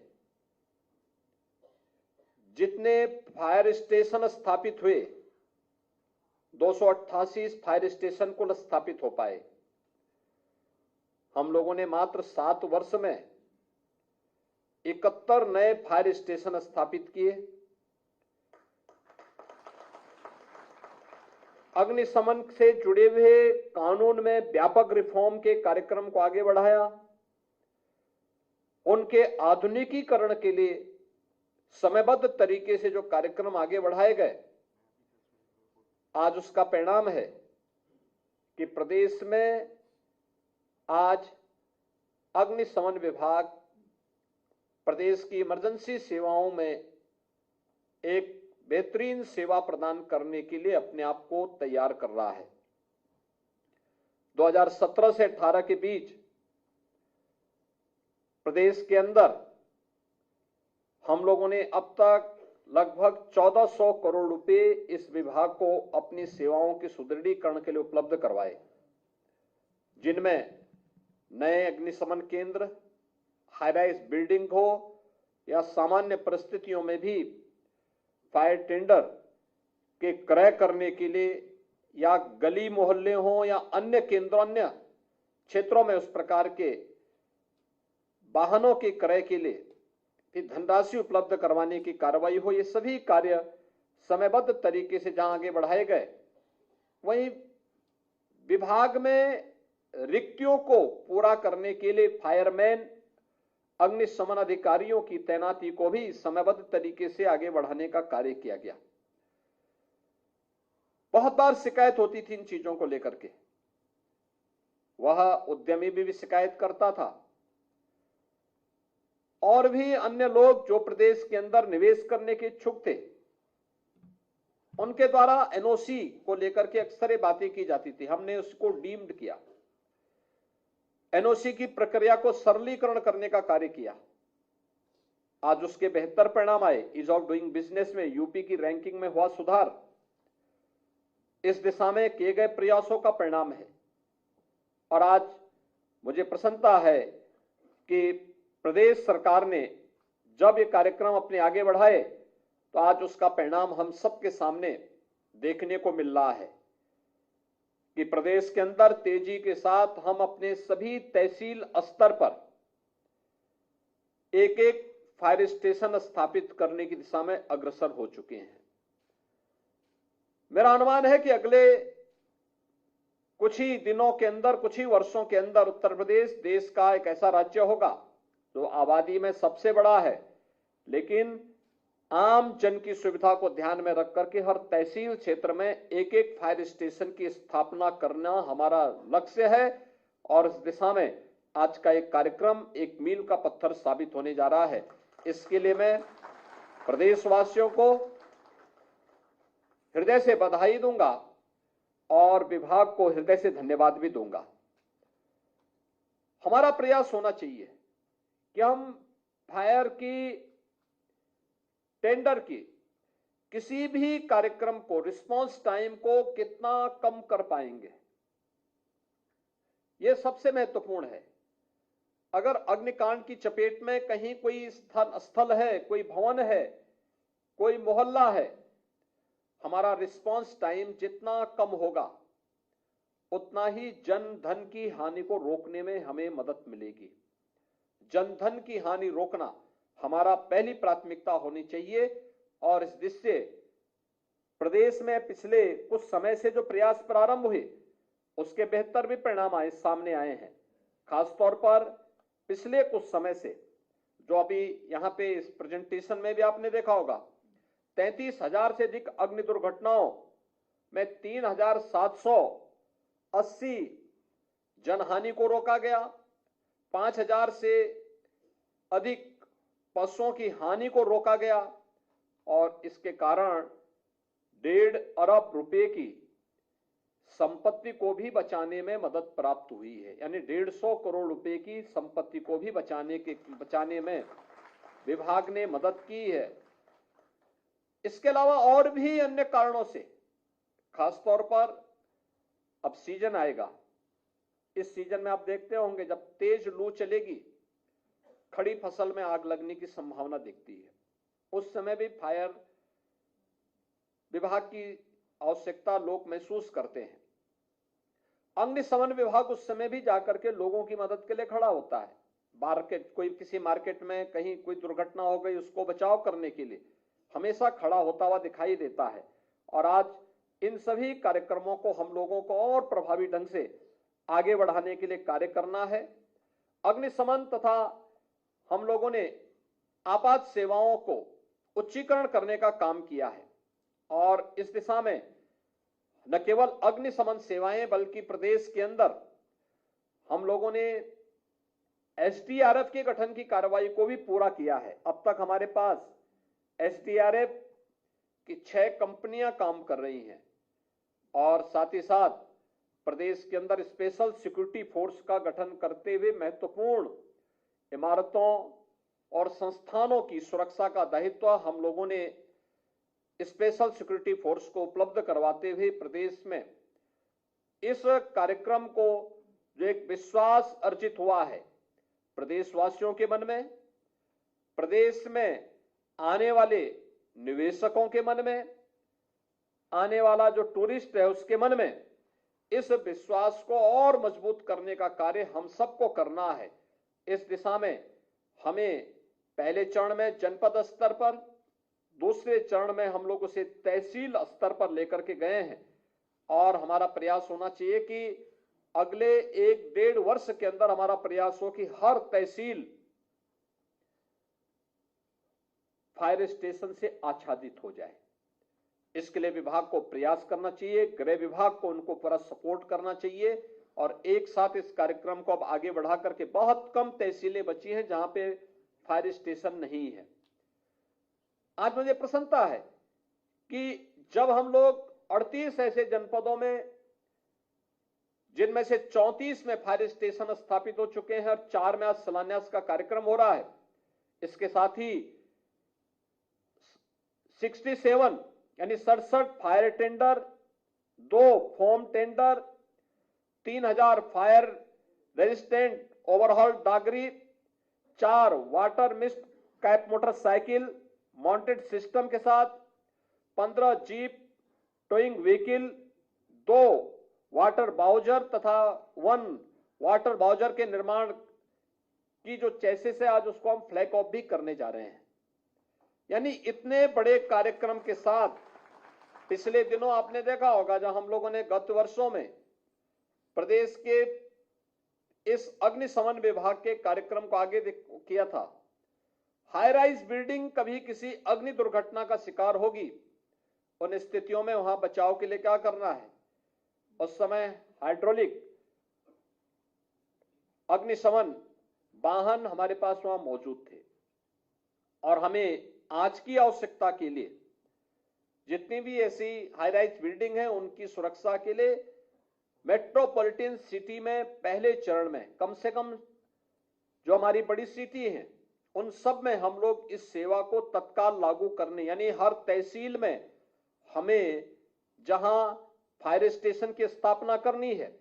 जितने फायर स्टेशन स्थापित हुए, 288 फायर स्टेशन कुल स्थापित हो पाए। हम लोगों ने मात्र 7 वर्ष में 71 नए फायर स्टेशन स्थापित किए। अग्निशमन से जुड़े हुए कानून में व्यापक रिफॉर्म के कार्यक्रम को आगे बढ़ाया। उनके आधुनिकीकरण के लिए समयबद्ध तरीके से जो कार्यक्रम आगे बढ़ाए गए, आज उसका परिणाम है कि प्रदेश में आज अग्निशमन विभाग प्रदेश की इमरजेंसी सेवाओं में एक बेहतरीन सेवा प्रदान करने के लिए अपने आप को तैयार कर रहा है। 2017 से 18 के बीच प्रदेश के अंदर हम लोगों ने अब तक लगभग 1400 करोड़ रुपए इस विभाग को अपनी सेवाओं के सुदृढ़ीकरण के लिए उपलब्ध करवाए, जिनमें नए अग्निशमन केंद्र, हाईराइज बिल्डिंग हो या सामान्य परिस्थितियों में भी फायर टेंडर के क्रय करने के लिए या गली मोहल्ले हो या अन्य केंद्रों, अन्य क्षेत्रों में उस प्रकार के वाहनों के क्रय के लिए धनराशि उपलब्ध करवाने की कार्रवाई हो। ये सभी कार्य समयबद्ध तरीके से जहां आगे बढ़ाए गए, वहीं विभाग में रिक्तियों को पूरा करने के लिए फायरमैन, अग्निशमन अधिकारियों की तैनाती को भी समयबद्ध तरीके से आगे बढ़ाने का कार्य किया गया। बहुत बार शिकायत होती थी इन चीजों को लेकर के, वह उद्यमी भी शिकायत करता था और भी अन्य लोग जो प्रदेश के अंदर निवेश करने के इच्छुक थे, उनके द्वारा एनओसी को लेकर के अक्सर बातें की जाती थी। हमने उसको डीम्ड किया, एनओसी की प्रक्रिया को सरलीकरण करने का कार्य किया। आज उसके बेहतर परिणाम आए। ईज ऑफ डूइंग बिजनेस में यूपी की रैंकिंग में हुआ सुधार इस दिशा में किए गए प्रयासों का परिणाम है। और आज मुझे प्रसन्नता है कि प्रदेश सरकार ने जब ये कार्यक्रम अपने आगे बढ़ाए तो आज उसका परिणाम हम सबके सामने देखने को मिल रहा है कि प्रदेश के अंदर तेजी के साथ हम अपने सभी तहसील स्तर पर एक एक फायर स्टेशन स्थापित करने की दिशा में अग्रसर हो चुके हैं। मेरा अनुमान है कि अगले कुछ ही दिनों के अंदर, कुछ ही वर्षों के अंदर उत्तर प्रदेश देश का एक ऐसा राज्य होगा जो आबादी में सबसे बड़ा है, लेकिन आम जन की सुविधा को ध्यान में रख करके हर तहसील क्षेत्र में एक एक फायर स्टेशन की स्थापना करना हमारा लक्ष्य है। और इस दिशा में आज का एक कार्यक्रम एक मील का पत्थर साबित होने जा रहा है। इसके लिए मैं प्रदेशवासियों को हृदय से बधाई दूंगा और विभाग को हृदय से धन्यवाद भी दूंगा। हमारा प्रयास होना चाहिए कि हम फायर की टेंडर की किसी भी कार्यक्रम को रिस्पांस टाइम को कितना कम कर पाएंगे, यह सबसे महत्वपूर्ण है। अगर अग्निकांड की चपेट में कहीं कोई स्थल है, कोई भवन है, कोई मोहल्ला है, हमारा रिस्पांस टाइम जितना कम होगा उतना ही जन धन की हानि को रोकने में हमें मदद मिलेगी। जन धन की हानि रोकना हमारा पहली प्राथमिकता होनी चाहिए और इस दृष्टि से प्रदेश में पिछले कुछ समय से जो प्रयास प्रारंभ हुए उसके बेहतर भी परिणाम सामने आए हैं। खासतौर पर पिछले कुछ समय से जो अभी यहां पे इस प्रेजेंटेशन में भी आपने देखा होगा, 33,000 से अधिक अग्नि दुर्घटनाओं में 3,780 जनहानि को रोका गया, 5,000 से अधिक पशुओं की हानि को रोका गया और इसके कारण 1.5 अरब रुपए की संपत्ति को भी बचाने में मदद प्राप्त हुई है। यानी 150 करोड़ रुपए की संपत्ति को भी बचाने में विभाग ने मदद की है। इसके अलावा और भी अन्य कारणों से, खासतौर पर अब सीजन आएगा, इस सीजन में आप देखते होंगे जब तेज लू चलेगी खड़ी फसल में आग लगने की संभावना दिखती है। उस समय भी फायर विभाग की आवश्यकता लोग महसूस करते हैं। अग्निशमन विभाग उस समय भी जाकर के लोगों की मदद के लिए खड़ा होता है। किसी मार्केट में कहीं कोई दुर्घटना हो गई, उसको बचाव करने के लिए हमेशा खड़ा होता हुआ दिखाई देता है। और आज इन सभी कार्यक्रमों को हम लोगों को और प्रभावी ढंग से आगे बढ़ाने के लिए कार्य करना है। अग्निशमन तथा हम लोगों ने आपात सेवाओं को उच्चीकरण करने का काम किया है और इस दिशा में न केवल अग्निशमन सेवाएं बल्कि प्रदेश के अंदर हम लोगों ने एसडीआरएफ के गठन की कार्रवाई को भी पूरा किया है। अब तक हमारे पास एसडीआरएफ की 6 कंपनियां काम कर रही हैं और साथ ही साथ प्रदेश के अंदर स्पेशल सिक्योरिटी फोर्स का गठन करते हुए महत्वपूर्ण इमारतों और संस्थानों की सुरक्षा का दायित्व हम लोगों ने स्पेशल सिक्योरिटी फोर्स को उपलब्ध करवाते हुए प्रदेश में इस कार्यक्रम को जो एक विश्वास अर्जित हुआ है प्रदेशवासियों के मन में, प्रदेश में आने वाले निवेशकों के मन में, आने वाला जो टूरिस्ट है उसके मन में, इस विश्वास को और मजबूत करने का कार्य हम सबको करना है। इस दिशा में हमें पहले चरण में जनपद स्तर पर, दूसरे चरण में हम लोग उसे तहसील स्तर पर लेकर के गए हैं और हमारा प्रयास होना चाहिए कि अगले 1-1.5 वर्ष के अंदर हमारा प्रयास हो कि हर तहसील फायर स्टेशन से आच्छादित हो जाए। इसके लिए विभाग को प्रयास करना चाहिए, गृह विभाग को उनको पूरा सपोर्ट करना चाहिए और एक साथ इस कार्यक्रम को अब आगे बढ़ा करके बहुत कम तहसीलें बची हैं जहां पे फायर स्टेशन नहीं है। आज मुझे प्रसन्नता है कि जब हम लोग 38 ऐसे जनपदों में, जिनमें से 34 में फायर स्टेशन स्थापित हो चुके हैं और 4 में आज शिलान्यास का कार्यक्रम हो रहा है, इसके साथ ही 67 यानी 67 fire tender, 2 foam tender, 3000 fire resistant overhaul dungaree, 4 water mist कैप मोटरसाइकिल माउंटेड सिस्टम के साथ, 15 jeep towing vehicle, 2 water bowser तथा 1 वाटर बाउजर के निर्माण की जो चेसिस है आज उसको हम फ्लैग ऑफ भी करने जा रहे हैं। यानी इतने बड़े कार्यक्रम के साथ पिछले दिनों आपने देखा होगा जब हम लोगों ने गत वर्षों में प्रदेश के इस अग्निशमन विभाग के कार्यक्रम को आगे किया था। हाई राइज बिल्डिंग कभी किसी अग्नि दुर्घटना का शिकार होगी, उन स्थितियों में वहां बचाव के लिए क्या करना है। उस समय हाइड्रोलिक अग्निशमन वाहन हमारे पास वहां मौजूद थे और हमें आज की आवश्यकता के लिए जितनी भी ऐसी हाई राइज बिल्डिंग है उनकी सुरक्षा के लिए मेट्रोपॉलिटन सिटी में पहले चरण में कम से कम जो हमारी बड़ी सिटी है उन सब में हम लोग इस सेवा को तत्काल लागू करने, यानी हर तहसील में हमें जहां फायर स्टेशन की स्थापना करनी है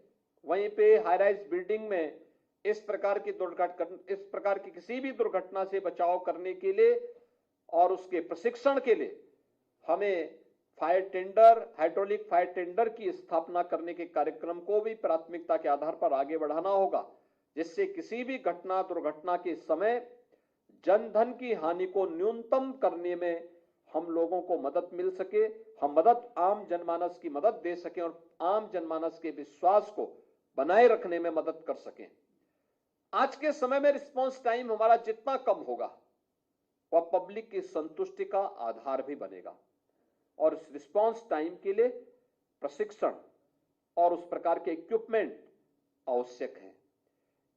वहीं पे हाई राइज बिल्डिंग में इस प्रकार की किसी भी दुर्घटना से बचाव करने के लिए और उसके प्रशिक्षण के लिए हमें fire tender, hydraulic fire tender की स्थापना करने के कार्यक्रम को भी प्राथमिकता के आधार पर आगे बढ़ाना होगा, जिससे किसी भी घटना दुर्घटना के समय जनधन की हानि को न्यूनतम करने में हम लोगों को मदद मिल सके, हम मदद आम जनमानस की मदद दे सकें और आम जनमानस के विश्वास को बनाए रखने में मदद कर सकें। आज के समय में रिस्पांस टाइम हमारा जितना कम होगा वह पब्लिक की संतुष्टि का आधार भी बनेगा और इस रिस्पांस टाइम के लिए प्रशिक्षण और उस प्रकार के इक्विपमेंट आवश्यक है।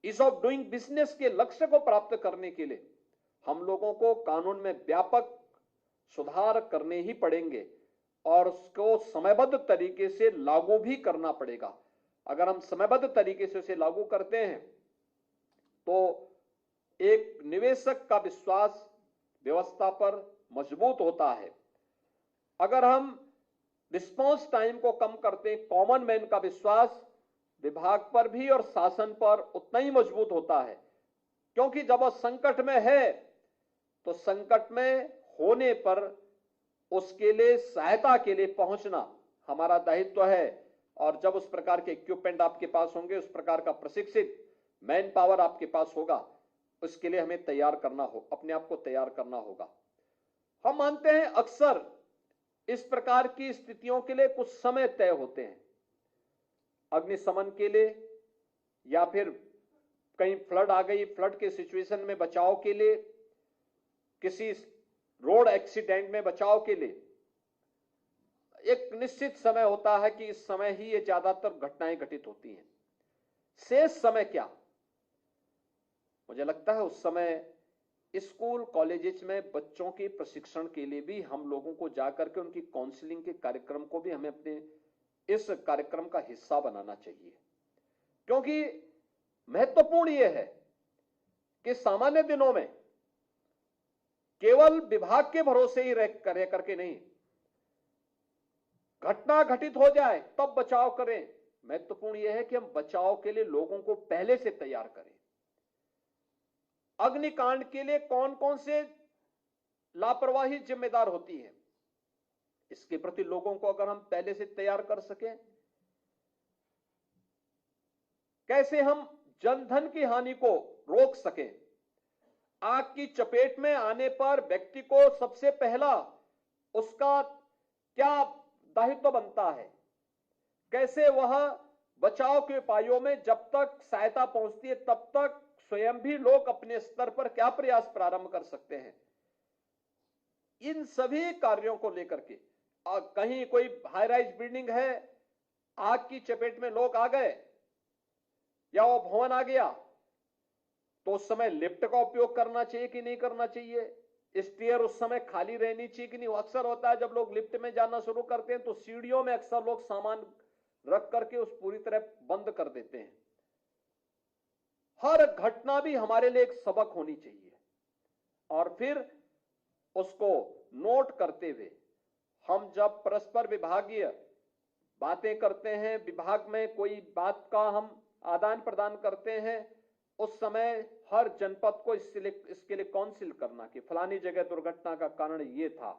ईज ऑफ डूइंग बिजनेस के लक्ष्य को प्राप्त करने के लिए हम लोगों को कानून में व्यापक सुधार करने ही पड़ेंगे और उसको समयबद्ध तरीके से लागू भी करना पड़ेगा। अगर हम समयबद्ध तरीके से उसे लागू करते हैं तो एक निवेशक का विश्वास व्यवस्था पर मजबूत होता है। अगर हम रिस्पांस टाइम को कम करते हैं, कॉमन मैन का विश्वास विभाग पर भी और शासन पर उतना ही मजबूत होता है, क्योंकि जब वह संकट में है तो संकट में होने पर उसके लिए सहायता के लिए पहुंचना हमारा दायित्व है। और जब उस प्रकार के इक्विपमेंट आपके पास होंगे, उस प्रकार का प्रशिक्षित मैन पावर आपके पास होगा, उसके लिए हमें तैयार करना हो, अपने आप को तैयार करना होगा। हम मानते हैं अक्सर इस प्रकार की स्थितियों के लिए कुछ समय तय होते हैं, अग्निशमन के लिए या फिर कहीं फ्लड आ गई, फ्लड के सिचुएशन में बचाव के लिए, किसी रोड एक्सीडेंट में बचाव के लिए एक निश्चित समय होता है कि इस समय ही ये ज्यादातर घटनाएं घटित होती हैं। शेष समय क्या? मुझे लगता है उस समय स्कूल कॉलेजेस में बच्चों के प्रशिक्षण के लिए भी हम लोगों को जाकर के उनकी काउंसलिंग के कार्यक्रम को भी हमें अपने इस कार्यक्रम का हिस्सा बनाना चाहिए, क्योंकि महत्वपूर्ण यह है कि सामान्य दिनों में केवल विभाग के भरोसे ही रह करके नहीं, घटना घटित हो जाए तब बचाव करें। महत्वपूर्ण यह है कि हम बचाव के लिए लोगों को पहले से तैयार करें। अग्निकांड के लिए कौन कौन से लापरवाही जिम्मेदार होती है, इसके प्रति लोगों को अगर हम पहले से तैयार कर सकें, कैसे हम जनधन की हानि को रोक सकें। आग की चपेट में आने पर व्यक्ति को सबसे पहला उसका क्या दायित्व बनता है, कैसे वह बचाव के उपायों में जब तक सहायता पहुंचती है तब तक स्वयं भी लोग अपने स्तर पर क्या प्रयास प्रारंभ कर सकते हैं। इन सभी कार्यों को लेकर के कहीं कोई हाई राइज बिल्डिंग है, आग की चपेट में लोग आ गए या वो भवन आ गया, तो उस समय लिफ्ट का उपयोग करना चाहिए कि नहीं करना चाहिए, स्टेयर उस समय खाली रहनी चाहिए कि नहीं। अक्सर होता है जब लोग लिफ्ट में जाना शुरू करते हैं तो सीढ़ियों में अक्सर लोग सामान रख करके उस पूरी तरह बंद कर देते हैं। हर घटना भी हमारे लिए एक सबक होनी चाहिए और फिर उसको नोट करते हुए हम जब परस्पर विभागीय बातें करते हैं, विभाग में कोई बात का हम आदान प्रदान करते हैं, उस समय हर जनपद को इसके लिए काउंसिल करना कि फलानी जगह दुर्घटना का कारण ये था,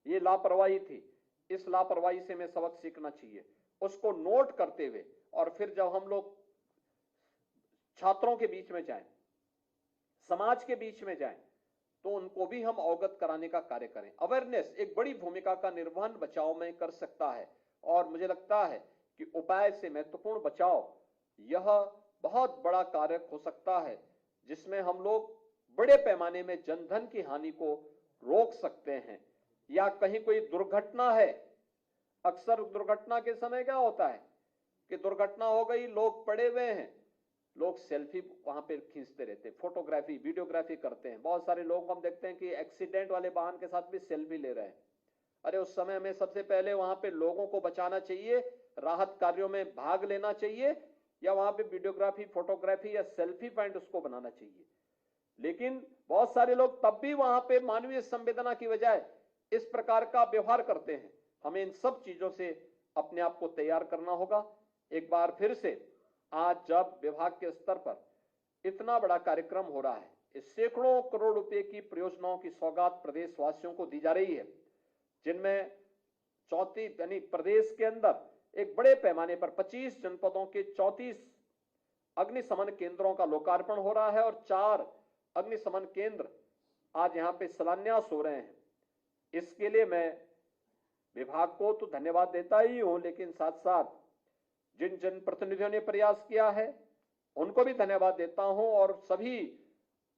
ये लापरवाही थी, इस लापरवाही से हमें सबक सीखना चाहिए, उसको नोट करते हुए और फिर जब हम लोग छात्रों के बीच में जाएं, समाज के बीच में जाएं, तो उनको भी हम अवगत कराने का कार्य करें। अवेयरनेस एक बड़ी भूमिका का निर्वहन बचाव में कर सकता है और मुझे लगता है कि उपाय से महत्वपूर्ण बचाव यह बहुत बड़ा कारक हो सकता है जिसमें हम लोग बड़े पैमाने में जनधन की हानि को रोक सकते हैं। या कहीं कोई दुर्घटना है, अक्सर दुर्घटना के समय क्या होता है कि दुर्घटना हो गई, लोग पड़े हुए हैं, लोग सेल्फी वहां पे खींचते रहते हैं, फोटोग्राफी वीडियोग्राफी करते हैं। बहुत सारे लोग हम देखते हैं कि एक्सीडेंट वाले वाहन के साथ भी सेल्फी ले रहे हैं। अरे उस समय हमें सबसे पहले वहां पे लोगों को बचाना चाहिए, राहत कार्यों में भाग लेना चाहिए, या वहां पे वीडियोग्राफी फोटोग्राफी या सेल्फी पॉइंट उसको बनाना चाहिए। लेकिन बहुत सारे लोग तब भी वहां पे मानवीय संवेदना की बजाय इस प्रकार का व्यवहार करते हैं। हमें इन सब चीजों से अपने आप को तैयार करना होगा। एक बार फिर से आज जब विभाग के स्तर पर इतना बड़ा कार्यक्रम हो रहा है, इस सैकड़ों करोड़ रुपए की परियोजनाओं की सौगात प्रदेशवासियों को दी जा रही है, जिनमें 34 यानी प्रदेश के अंदर एक बड़े पैमाने पर 25 जनपदों के 34 अग्निशमन केंद्रों का लोकार्पण हो रहा है और 4 अग्निशमन केंद्र आज यहां पे शिलान्यास हो रहे हैं। इसके लिए मैं विभाग को तो धन्यवाद देता ही हूं, लेकिन साथ साथ जिन जनप्रतिनिधियों ने प्रयास किया है उनको भी धन्यवाद देता हूं, और सभी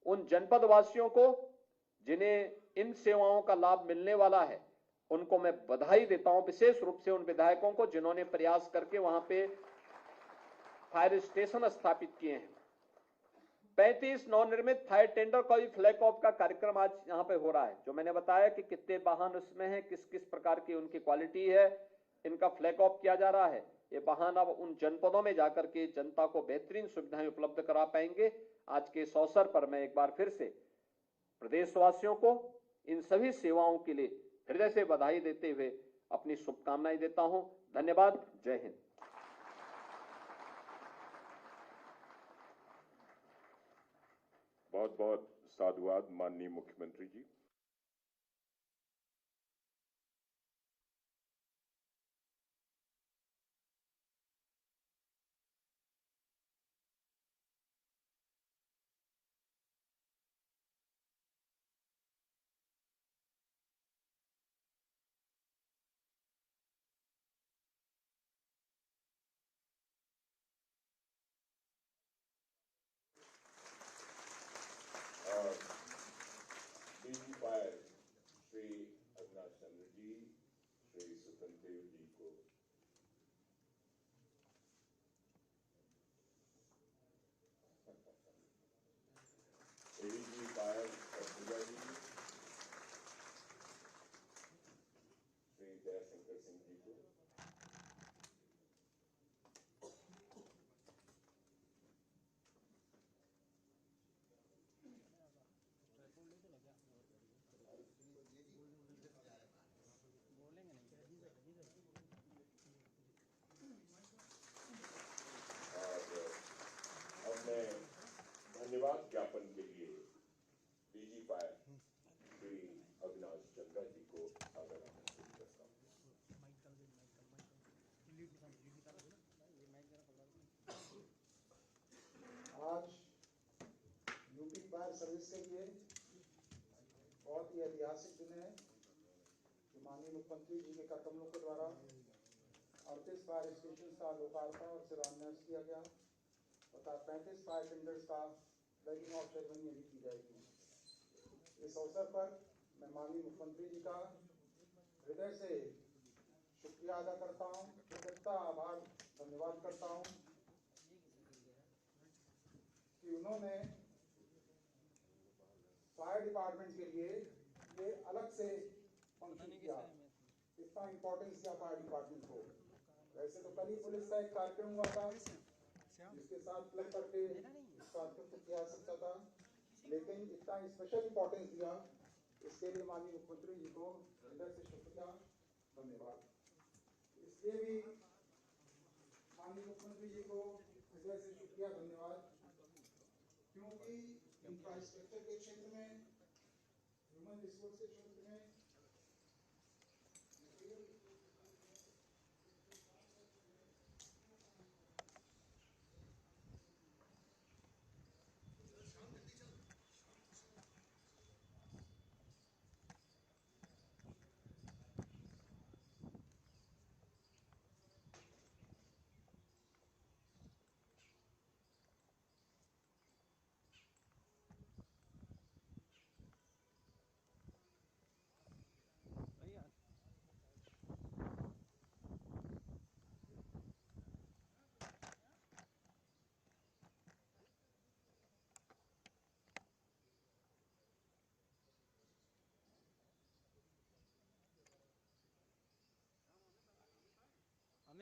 उन जनपद वासियों को जिन्हें इन सेवाओं का लाभ मिलने वाला है उनको मैं बधाई देता हूं। विशेष रूप से उन विधायकों को जिन्होंने प्रयास करके वहां पे फायर स्टेशन स्थापित किए हैं। 35 नवनिर्मित फायर टेंडर का भी फ्लैग ऑफ का कार्यक्रम आज यहां पे हो रहा है। जो मैंने बताया कि कितने वाहन उसमें हैं, किस किस प्रकार की उनकी क्वालिटी है, इनका फ्लैग ऑफ किया जा रहा है। ये वाहन अब उन जनपदों में जाकर के जनता को बेहतरीन सुविधाएं उपलब्ध करा पाएंगे। आज के इस अवसर पर मैं एक बार फिर से प्रदेशवासियों को इन सभी सेवाओं के लिए हृदय से बधाई देते हुए अपनी शुभकामनाएं देता हूं। धन्यवाद। जय हिंद। बहुत बहुत साधुवाद माननीय मुख्यमंत्री जी। डीजी फायर श्री अविनाश चंद्र जी, श्री स्वतंत्र देव जी को एडीजी फायर कपूरा जी, श्री दयाशंकर सिंह जी को, मैं धन्यवाद ज्ञापन के लिए डीजी फायर श्री अविनाश चंद्रा जी को सादर आमंत्रित करता हूं। आज यूपी फायर सर्विस के लिए बहुत ही ऐतिहासिक दिन है कि माननीय मुख्यमंत्री जी के कदमों के द्वारा 38 फायर स्टेशन का लोकार्पण और शिलान्यास किया गया तथा 35 फायर टेंडर्स का फ्लैगिंग ऑफ सेरेमनी अभी की जाएगी। इस अवसर पर मैं माननीय मुख्यमंत्री जी का हृदय से शुक्रिया अदा करता हूँ, कृतज्ञता आभार धन्यवाद करता हूँ कि उन्होंने फायर डिपार्टमेंट के लिए ये अलग से फंक्शन किया, इतना इम्पोर्टेंस दिया फायर डिपार्टमेंट को। वैसे तो कल ही पुलिस का एक कार्यक्रम हुआ था जिसके साथ प्लग करके इस कार्यक्रम को किया सकता था, लेकिन इतना स्पेशल इम्पोर्टेंस दिया, इसके लिए माननीय मुख्यमंत्री जी को हृदय से शुक्रिया धन्यवाद। इसलिए भी माननीय मुख्यमंत्री जी को हृदय से शुक्रिया धन्यवाद क्योंकि इंफ्रास्ट्रक्चर के क्षेत्र में, ह्यूमन रिसोर्स के क्षेत्र में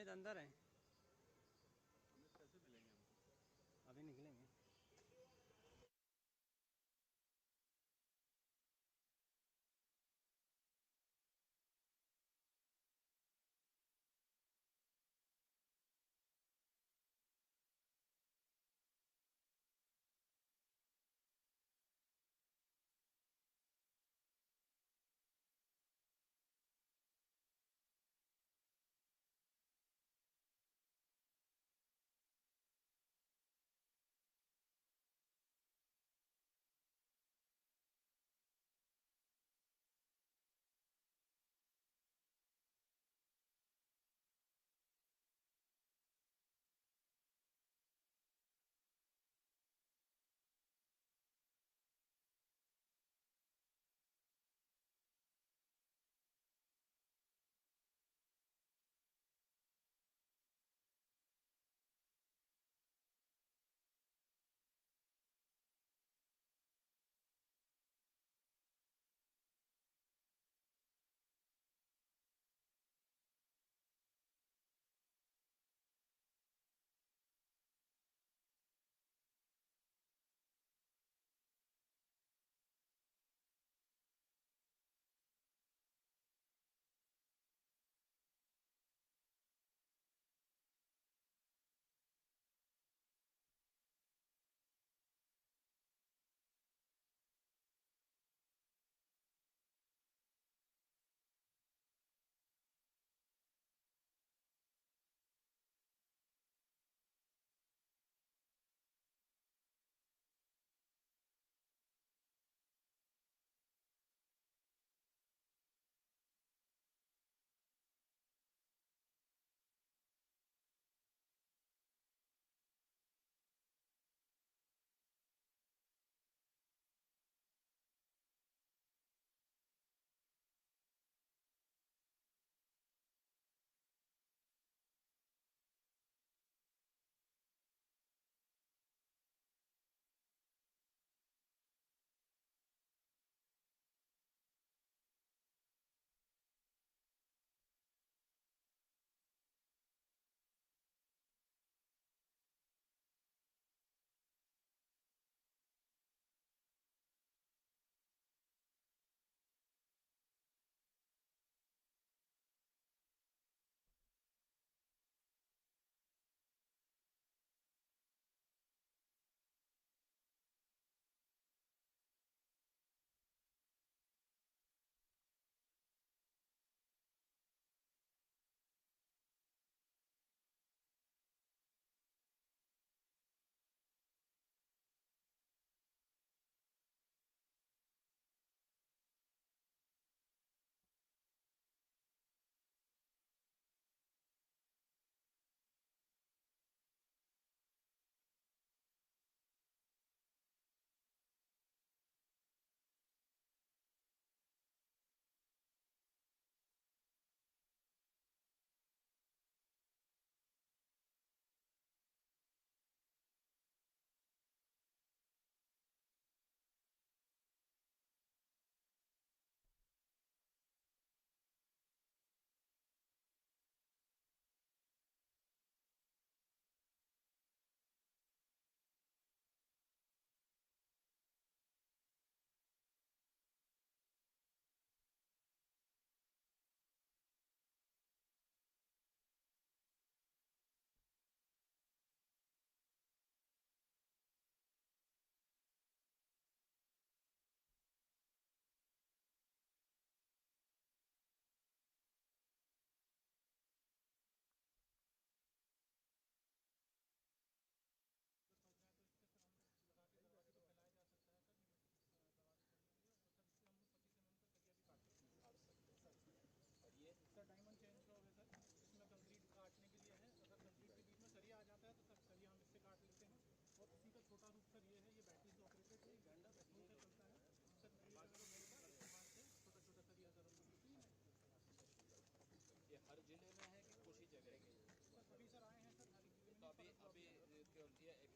शायद अंदर हैं। कैसे मिलेंगे हमको? अभी निकलेंगे।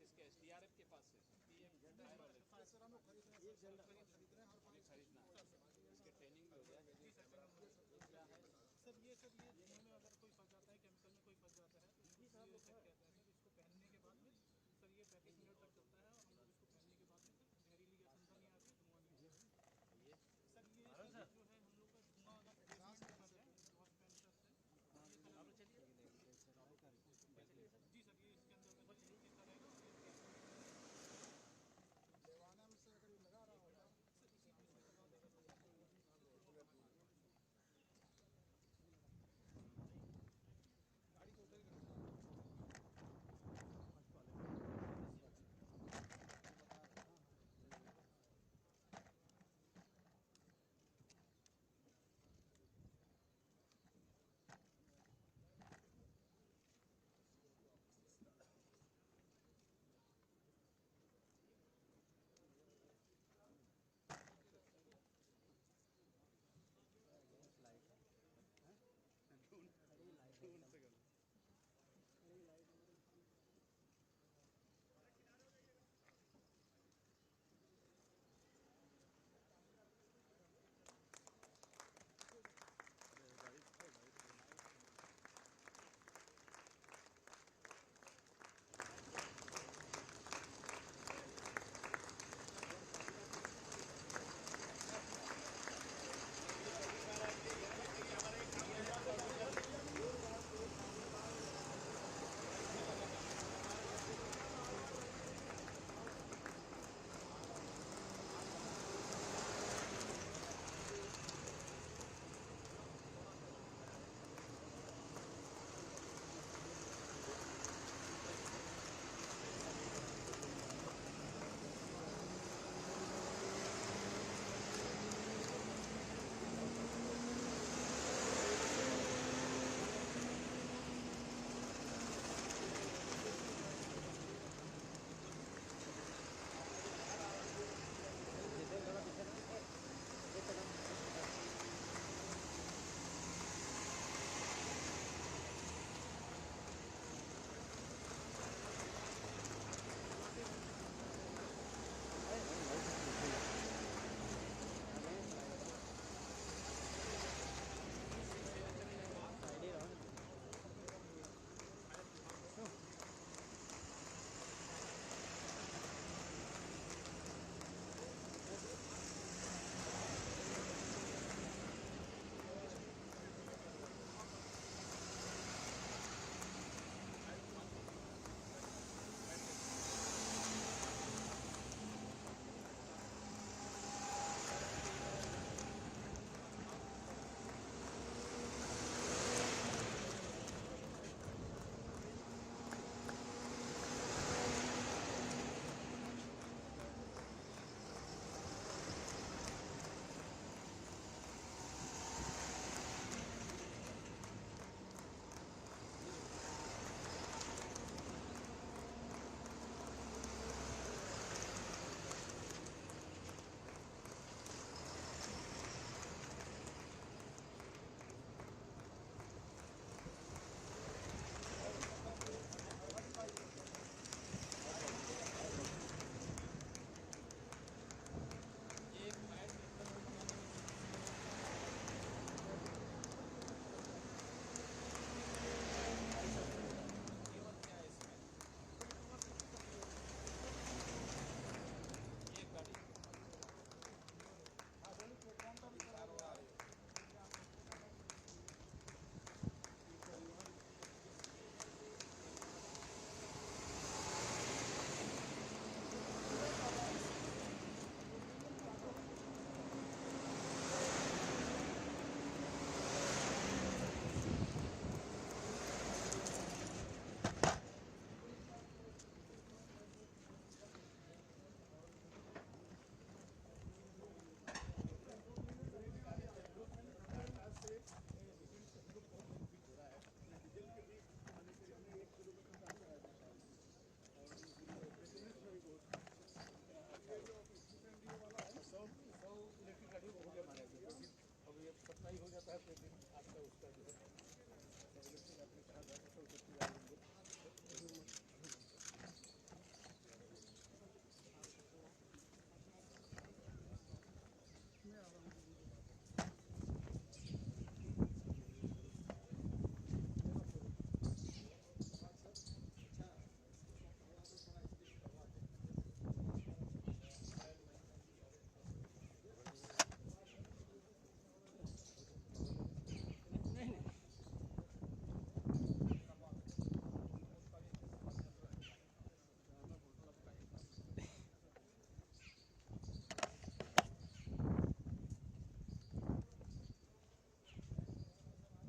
किसके एसडीआरएफ के पास से खरीदना इसके ट्रेनिंग भी हो गया। सर ये धुएं में अगर कोई फंस जाता है, केमिकल में कोई फंस जाता है सर